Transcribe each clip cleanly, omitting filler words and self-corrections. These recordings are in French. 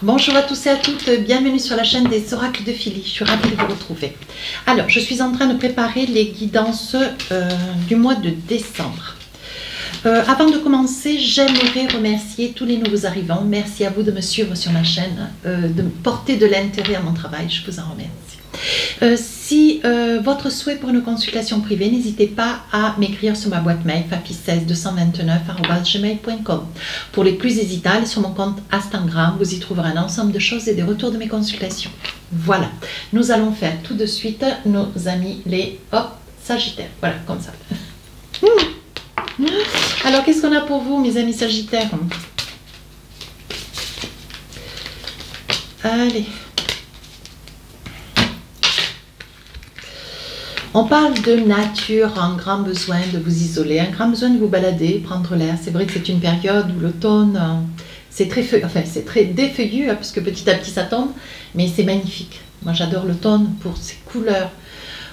Bonjour à tous et à toutes, bienvenue sur la chaîne des oracles de Philly, je suis ravie de vous retrouver. Alors, je suis en train de préparer les guidances du mois de décembre. Avant de commencer, j'aimerais remercier tous les nouveaux arrivants. Merci à vous de me suivre sur ma chaîne, de porter de l'intérêt à mon travail, je vous en remercie. Si votre souhait pour une consultation privée, n'hésitez pas à m'écrire sur ma boîte mail fafi16229@gmail.com. Pour les plus hésitants, allez sur mon compte Instagram, vous y trouverez un ensemble de choses et des retours de mes consultations. Voilà, nous allons faire tout de suite nos amis les Sagittaires. Voilà, comme ça. Alors, qu'est-ce qu'on a pour vous, mes amis Sagittaires? Allez. On parle de nature, un grand besoin de vous isoler, un grand besoin de vous balader, prendre l'air. C'est vrai que c'est une période où l'automne, c'est très feuillu, enfin c'est très défeuillu, parce que petit à petit ça tombe, mais c'est magnifique. Moi j'adore l'automne pour ses couleurs,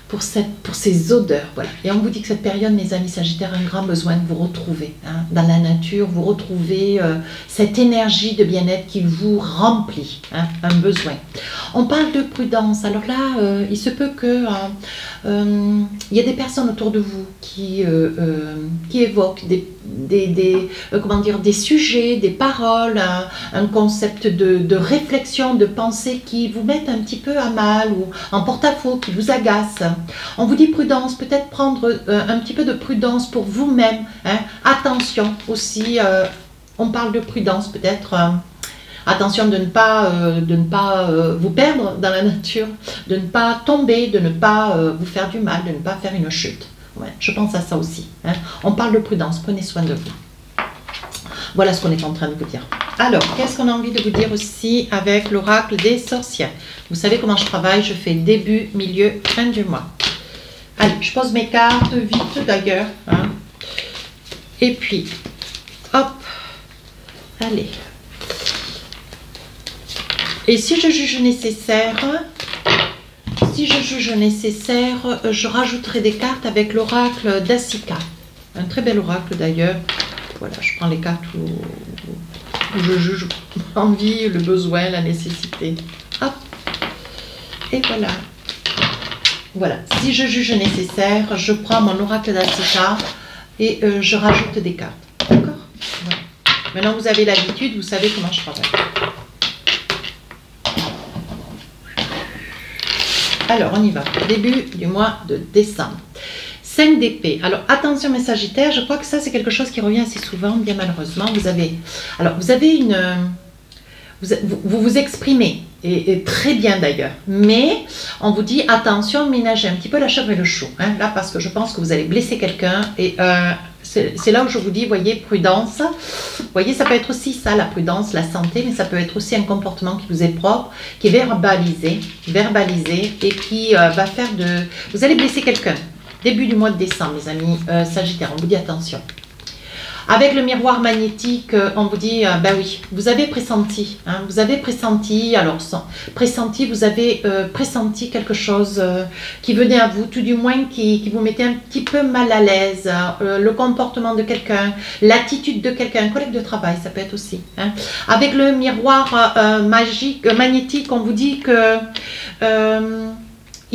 pour ces odeurs, voilà. Et on vous dit que cette période, mes amis Sagittaires, a un grand besoin de vous retrouver dans la nature, vous retrouver cette énergie de bien-être qui vous remplit, un besoin. On parle de prudence. Alors là, il se peut que il y a des personnes autour de vous qui évoquent comment dire, des sujets, des paroles, un concept de réflexion, de pensée qui vous mettent un petit peu à mal ou en porte-à-faux, qui vous agacent. On vous dit prudence, peut-être prendre un petit peu de prudence pour vous-même. Attention aussi, on parle de prudence peut-être. Attention de ne pas vous perdre dans la nature, de ne pas tomber, de ne pas vous faire du mal, de ne pas faire une chute. Ouais, je pense à ça aussi. On parle de prudence, prenez soin de vous. Voilà ce qu'on est en train de vous dire. Alors, qu'est-ce qu'on a envie de vous dire aussi avec l'oracle des sorcières? Vous savez comment je travaille, je fais début, milieu, fin du mois. Allez, je pose mes cartes vite d'ailleurs. Et puis, hop, allez. Et si je juge nécessaire, je rajouterai des cartes avec l'oracle d'Asika. Un très bel oracle d'ailleurs. Voilà, je prends les cartes où je juge l'envie, le besoin, la nécessité. Hop. Et voilà. Voilà, si je juge nécessaire, je prends mon oracle d'Asika et je rajoute des cartes. D'accord? Voilà. Maintenant, vous avez l'habitude, vous savez comment je travaille. Alors, on y va. Début du mois de décembre. 5 d'épée. Alors, attention mes Sagittaires, je crois que ça, c'est quelque chose qui revient assez souvent, bien malheureusement. Vous avez une... Vous vous exprimez, et très bien d'ailleurs, mais on vous dit, attention, ménagez un petit peu la chèvre et le chou. Là, parce que je pense que vous allez blesser quelqu'un, et c'est là où je vous dis, voyez, prudence. Vous voyez, ça peut être aussi ça, la prudence, la santé, mais ça peut être aussi un comportement qui vous est propre, qui est verbalisé, et qui va faire de... Vous allez blesser quelqu'un. Début du mois de décembre, mes amis Sagittaires, on vous dit attention. Avec le miroir magnétique, on vous dit, ben oui, vous avez pressenti, vous avez pressenti, alors pressenti, vous avez pressenti quelque chose qui venait à vous, tout du moins qui vous mettait un petit peu mal à l'aise, le comportement de quelqu'un, l'attitude de quelqu'un, un collègue de travail, ça peut être aussi. Avec le miroir magnétique, on vous dit que...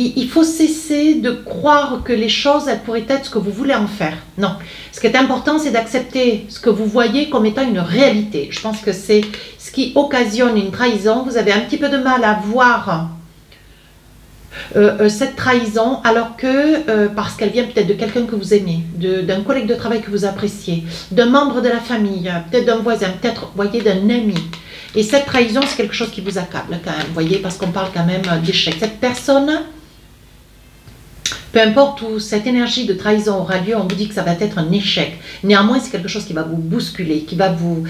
il faut cesser de croire que les choses, elles pourraient être ce que vous voulez en faire. Non. Ce qui est important, c'est d'accepter ce que vous voyez comme étant une réalité. Je pense que c'est ce qui occasionne une trahison. Vous avez un petit peu de mal à voir cette trahison, alors que, parce qu'elle vient peut-être de quelqu'un que vous aimez, d'un collègue de travail que vous appréciez, d'un membre de la famille, peut-être d'un voisin, peut-être, voyez, d'un ami. Et cette trahison, c'est quelque chose qui vous accable quand même, vous voyez, parce qu'on parle quand même d'échec. Cette personne... Peu importe où cette énergie de trahison aura lieu, on vous dit que ça va être un échec. Néanmoins, c'est quelque chose qui va vous bousculer, qui va vous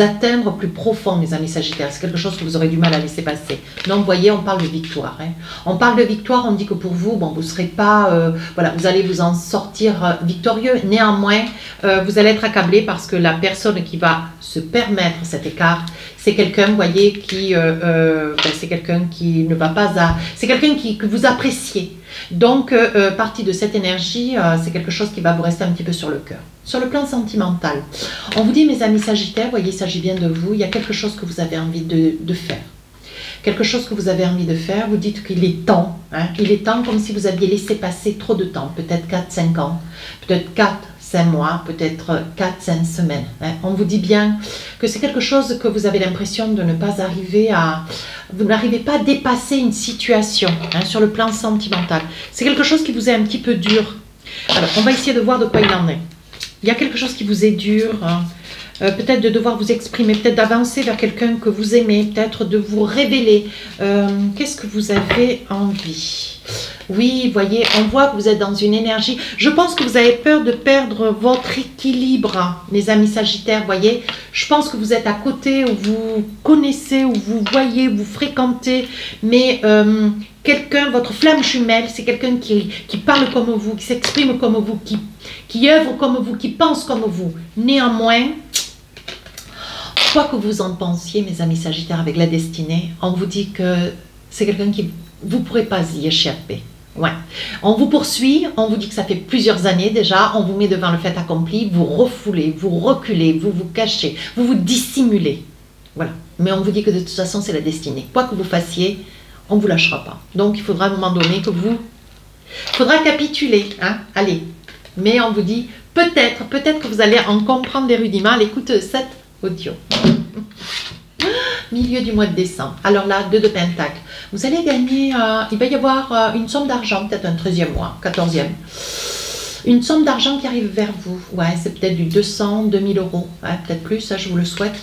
atteindre plus profond, mes amis Sagittaires. C'est quelque chose que vous aurez du mal à laisser passer. Donc, vous voyez, on parle de victoire. On parle de victoire, on dit que pour vous, bon, vous ne serez pas... voilà, vous allez vous en sortir victorieux. Néanmoins, vous allez être accablé parce que la personne qui va se permettre cet écart, c'est quelqu'un, vous voyez, qui... c'est quelqu'un qui ne va pas à... C'est quelqu'un que vous appréciez. Donc, partie de cette énergie, c'est quelque chose qui va vous rester un petit peu sur le cœur. Sur le plan sentimental, on vous dit, mes amis Sagittaires, voyez, il s'agit bien de vous, il y a quelque chose que vous avez envie de faire. Quelque chose que vous avez envie de faire, vous dites qu'il est temps. Hein, il est temps comme si vous aviez laissé passer trop de temps, peut-être 4-5 ans, peut-être 4-5 mois, peut-être 4-5 semaines. Hein. On vous dit bien que c'est quelque chose que vous avez l'impression de ne pas arriver à... Vous n'arrivez pas à dépasser une situation hein, sur le plan sentimental. C'est quelque chose qui vous est un petit peu dur. Alors, on va essayer de voir de quoi il en est. Il y a quelque chose qui vous est dur, hein. Peut-être de devoir vous exprimer, peut-être d'avancer vers quelqu'un que vous aimez, peut-être de vous révéler. Qu'est-ce que vous avez envie? Oui, voyez, on voit que vous êtes dans une énergie. Je pense que vous avez peur de perdre votre équilibre, hein, mes amis Sagittaires, voyez. Je pense que vous êtes à côté, où vous connaissez, où vous voyez, où vous fréquentez, mais... quelqu'un, votre flamme jumelle, c'est quelqu'un qui parle comme vous, qui s'exprime comme vous, qui œuvre comme vous, qui pense comme vous. Néanmoins, quoi que vous en pensiez, mes amis Sagittaires, avec la destinée, on vous dit que c'est quelqu'un qui vous ne pourrez pas y échapper. Ouais. On vous poursuit, on vous dit que ça fait plusieurs années déjà, on vous met devant le fait accompli, vous refoulez, vous reculez, vous vous cachez, vous vous dissimulez. Voilà. Mais on vous dit que de toute façon, c'est la destinée. Quoi que vous fassiez, on ne vous lâchera pas. Donc, il faudra à un moment donné que vous... Il faudra capituler. Hein? Allez. Mais on vous dit, peut-être que vous allez en comprendre les rudiments à l'écoute de cet audio. Milieu du mois de décembre. Alors là, 2 de Pentacle. Vous allez gagner... il va y avoir une somme d'argent, peut-être un 13e mois, 14e. Une somme d'argent qui arrive vers vous. Ouais, c'est peut-être du 200, 2000 euros. Ouais, peut-être plus, ça je vous le souhaite.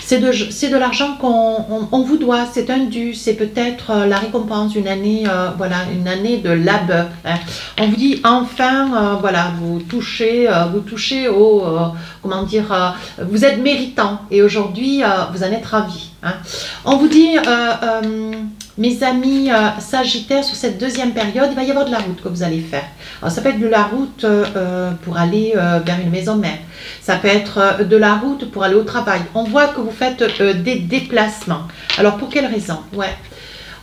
C'est de l'argent qu'on vous doit, c'est un dû, c'est peut-être la récompense d'une année, voilà, une année de labeur. Hein. On vous dit enfin, voilà, vous touchez au, comment dire, vous êtes méritant et aujourd'hui vous en êtes ravis. Hein. On vous dit, mes amis Sagittaires, sur cette deuxième période, il va y avoir de la route que vous allez faire. Alors, ça peut être de la route pour aller vers une maison mère. Ça peut être de la route pour aller au travail. On voit que vous faites des déplacements. Alors, pour quelle raison? Ouais.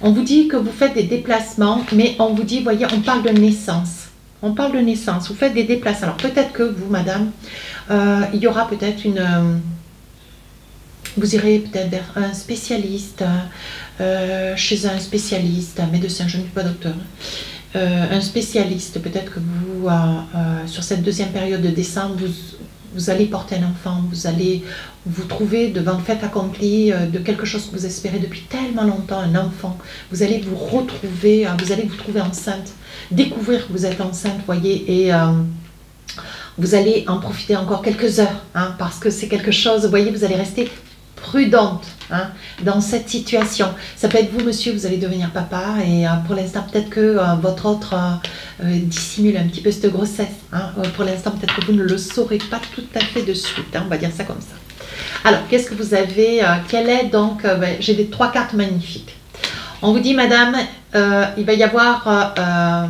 On vous dit que vous faites des déplacements, mais on vous dit, voyez, on parle de naissance. On parle de naissance. Vous faites des déplacements. Alors, peut-être que vous, madame, il y aura peut-être une... vous irez peut-être vers un spécialiste, chez un spécialiste, un médecin, je ne suis pas docteur. Un spécialiste, peut-être que vous, sur cette deuxième période de décembre, vous allez porter un enfant, vous allez vous trouver devant le fait accompli de quelque chose que vous espérez depuis tellement longtemps, un enfant. Vous allez vous retrouver, vous allez vous trouver enceinte, découvrir que vous êtes enceinte, voyez, et vous allez en profiter encore quelques heures, hein, parce que c'est quelque chose, vous voyez, vous allez rester prudente hein, dans cette situation. Ça peut être vous, monsieur, vous allez devenir papa et pour l'instant, peut-être que votre autre dissimule un petit peu cette grossesse. Hein. Pour l'instant, peut-être que vous ne le saurez pas tout à fait de suite. Hein, on va dire ça comme ça. Alors, qu'est-ce que vous avez quelle est donc j'ai des 3 cartes magnifiques. On vous dit, madame, il va y avoir...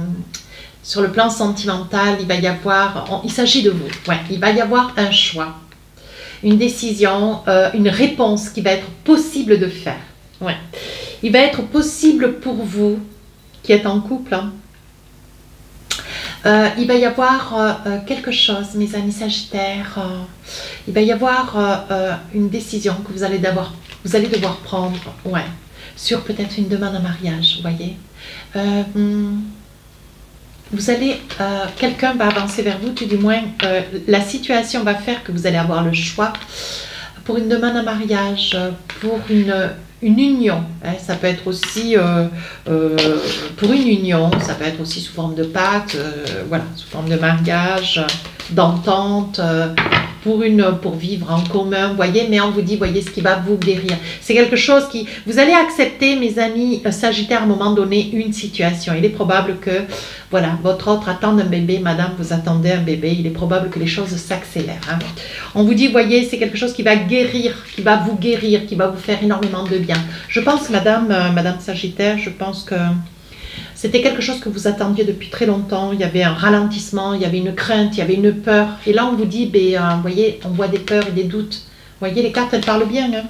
sur le plan sentimental, il va y avoir... il s'agit de vous. Ouais, il va y avoir un choix. Une décision, une réponse qui va être possible de faire. Ouais. Il va être possible pour vous qui êtes en couple. Hein. Il va y avoir quelque chose, mes amis Sagittaires. Il va y avoir une décision que vous allez devoir prendre. Ouais. Sur peut-être une demande en mariage, vous voyez. Vous allez, quelqu'un va avancer vers vous, tout du moins, la situation va faire que vous allez avoir le choix pour une demande en mariage, pour une union. Hein, ça peut être aussi pour une union, ça peut être aussi sous forme de pacte, voilà, sous forme de mariage, d'entente, pour vivre en commun, vous voyez, mais on vous dit, voyez, ce qui va vous guérir. C'est quelque chose qui... Vous allez accepter, mes amis Sagittaires, à un moment donné, une situation. Il est probable que, voilà, votre autre attend un bébé, madame, vous attendez un bébé, il est probable que les choses s'accélèrent. Hein. On vous dit, voyez, c'est quelque chose qui va guérir, qui va vous guérir, qui va vous faire énormément de bien. Je pense, madame Sagittaire, je pense que c'était quelque chose que vous attendiez depuis très longtemps. Il y avait un ralentissement, il y avait une crainte, il y avait une peur. Et là, on vous dit, vous voyez, on voit des peurs et des doutes. Vous voyez, les cartes, elles parlent bien. Hein.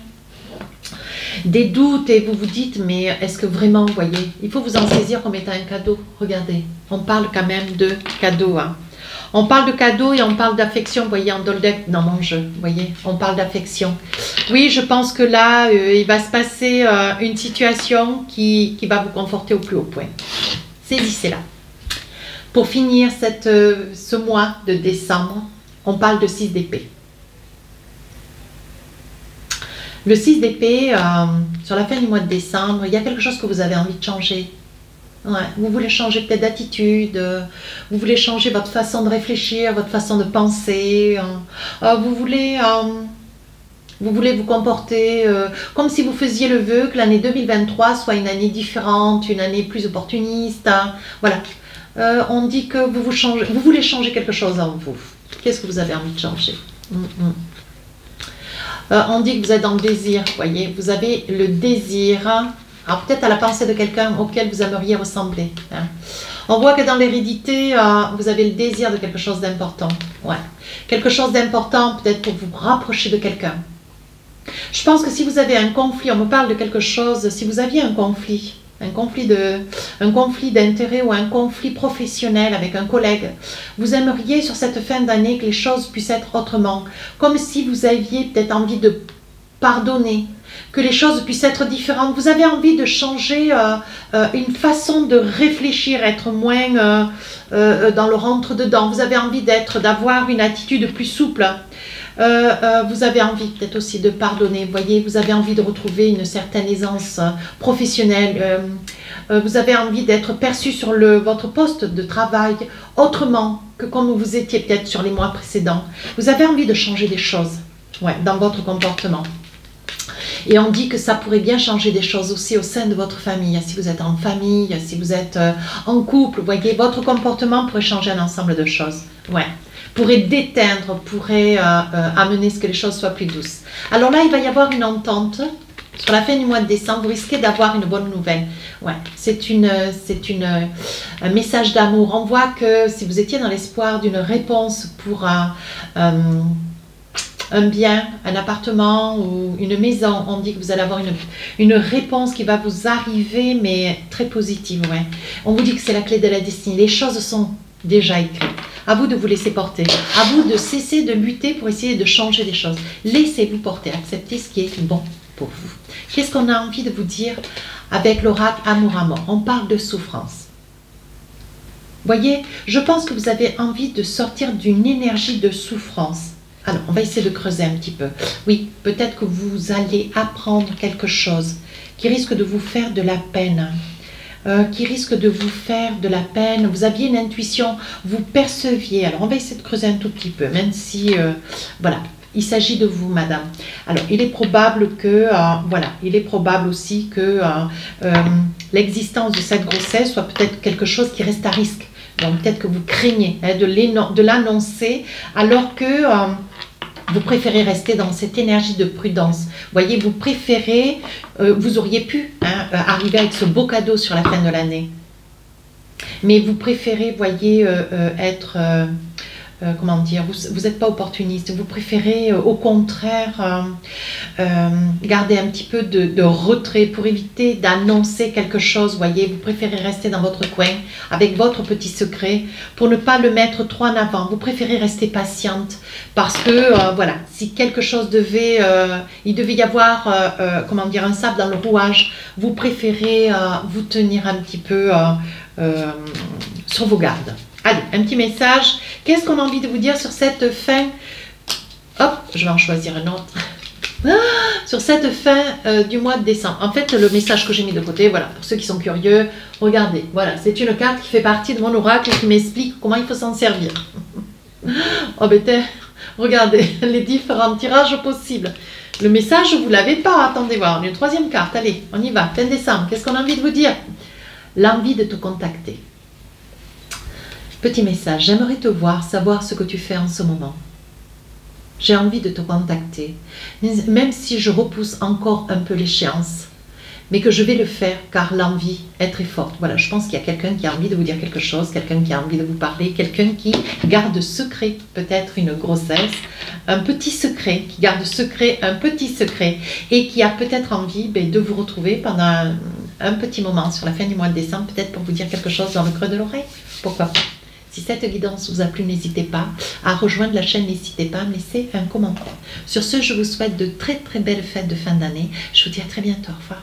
Des doutes et vous vous dites, mais est-ce que vraiment, vous voyez, il faut vous en saisir comme étant un cadeau. Regardez, on parle quand même de cadeau. Hein. On parle de cadeaux et on parle d'affection, vous voyez, en Doldek dans mon jeu, vous voyez, on parle d'affection. Oui, je pense que là, il va se passer une situation qui va vous conforter au plus haut point. Saisissez-la. Pour finir ce mois de décembre, on parle de 6 d'épée. Le 6 d'épée, sur la fin du mois de décembre, il y a quelque chose que vous avez envie de changer. Ouais, vous voulez changer peut-être d'attitude, vous voulez changer votre façon de réfléchir, votre façon de penser, vous voulez vous comporter comme si vous faisiez le vœu que l'année 2023 soit une année différente, une année plus opportuniste. Voilà, on dit que vous voulez changer quelque chose en vous. Qu'est-ce que vous avez envie de changer? On dit que vous êtes dans le désir, vous voyez, vous avez le désir. Alors peut-être à la pensée de quelqu'un auquel vous aimeriez ressembler. Hein. On voit que dans l'hérédité, vous avez le désir de quelque chose d'important. Ouais. Quelque chose d'important peut-être pour vous rapprocher de quelqu'un. Je pense que si vous avez un conflit, on me parle de quelque chose, si vous aviez un conflit d'intérêt ou un conflit professionnel avec un collègue, vous aimeriez sur cette fin d'année que les choses puissent être autrement. Comme si vous aviez peut-être envie de pardonner, que les choses puissent être différentes. Vous avez envie de changer une façon de réfléchir, être moins dans le rentre-dedans. Vous avez envie d'avoir une attitude plus souple. Vous avez envie peut-être aussi de pardonner. Vous voyez, vous avez envie de retrouver une certaine aisance professionnelle. Vous avez envie d'être perçu sur votre poste de travail autrement que comme vous étiez peut-être sur les mois précédents. Vous avez envie de changer des choses, ouais, dans votre comportement. Et on dit que ça pourrait bien changer des choses aussi au sein de votre famille. Si vous êtes en famille, si vous êtes en couple, vous voyez, votre comportement pourrait changer un ensemble de choses. Ouais. Pourrait déteindre, pourrait amener ce que les choses soient plus douces. Alors là, il va y avoir une entente. Sur la fin du mois de décembre, vous risquez d'avoir une bonne nouvelle. Ouais, c'est un message d'amour. On voit que si vous étiez dans l'espoir d'une réponse pour un bien, un appartement ou une maison, on dit que vous allez avoir une réponse qui va vous arriver, mais très positive. Ouais. On vous dit que c'est la clé de la destinée. Les choses sont déjà écrites. À vous de vous laisser porter. À vous de cesser de lutter pour essayer de changer des choses. Laissez-vous porter. Acceptez ce qui est bon pour vous. Qu'est-ce qu'on a envie de vous dire avec l'oracle Amour à mort? On parle de souffrance. Voyez, je pense que vous avez envie de sortir d'une énergie de souffrance. Alors, on va essayer de creuser un petit peu. Oui, peut-être que vous allez apprendre quelque chose qui risque de vous faire de la peine. Qui risque de vous faire de la peine. Vous aviez une intuition, vous perceviez. Alors, on va essayer de creuser un tout petit peu, même si, voilà, il s'agit de vous, madame. Alors, il est probable que, voilà, il est probable aussi que l'existence de cette grossesse soit peut-être quelque chose qui reste à risque. Donc, peut-être que vous craignez hein, de l'annoncer, alors que vous préférez rester dans cette énergie de prudence. Vous voyez, vous préférez, vous auriez pu hein, arriver avec ce beau cadeau sur la fin de l'année. Mais vous préférez, voyez, être, comment dire, vous n'êtes pas opportuniste. Vous préférez, au contraire, garder un petit peu de retrait pour éviter d'annoncer quelque chose. Voyez, vous préférez rester dans votre coin avec votre petit secret pour ne pas le mettre trop en avant. Vous préférez rester patiente parce que, voilà, si quelque chose il devait y avoir, comment dire, un sable dans le rouage, vous préférez vous tenir un petit peu sur vos gardes. Allez, un petit message. Qu'est-ce qu'on a envie de vous dire sur cette fin? Hop, je vais en choisir un autre. Sur cette fin du mois de décembre. En fait, le message que j'ai mis de côté, voilà, pour ceux qui sont curieux, regardez. Voilà, c'est une carte qui fait partie de mon oracle et qui m'explique comment il faut s'en servir. Oh, ben, regardez les différents tirages possibles. Le message, vous ne l'avez pas. Attendez voir. Une troisième carte. Allez, on y va. Fin décembre. Qu'est-ce qu'on a envie de vous dire? L'envie de te contacter. Petit message, j'aimerais te voir, savoir ce que tu fais en ce moment. J'ai envie de te contacter, même si je repousse encore un peu l'échéance, mais que je vais le faire car l'envie est très forte. Voilà, je pense qu'il y a quelqu'un qui a envie de vous dire quelque chose, quelqu'un qui a envie de vous parler, quelqu'un qui garde secret peut-être une grossesse, un petit secret, qui garde secret un petit secret et qui a peut-être envie de vous retrouver pendant un petit moment sur la fin du mois de décembre, peut-être pour vous dire quelque chose dans le creux de l'oreille. Pourquoi pas? Si cette guidance vous a plu, n'hésitez pas à rejoindre la chaîne, n'hésitez pas à me laisser un commentaire. Sur ce, je vous souhaite de très très belles fêtes de fin d'année. Je vous dis à très bientôt. Au revoir.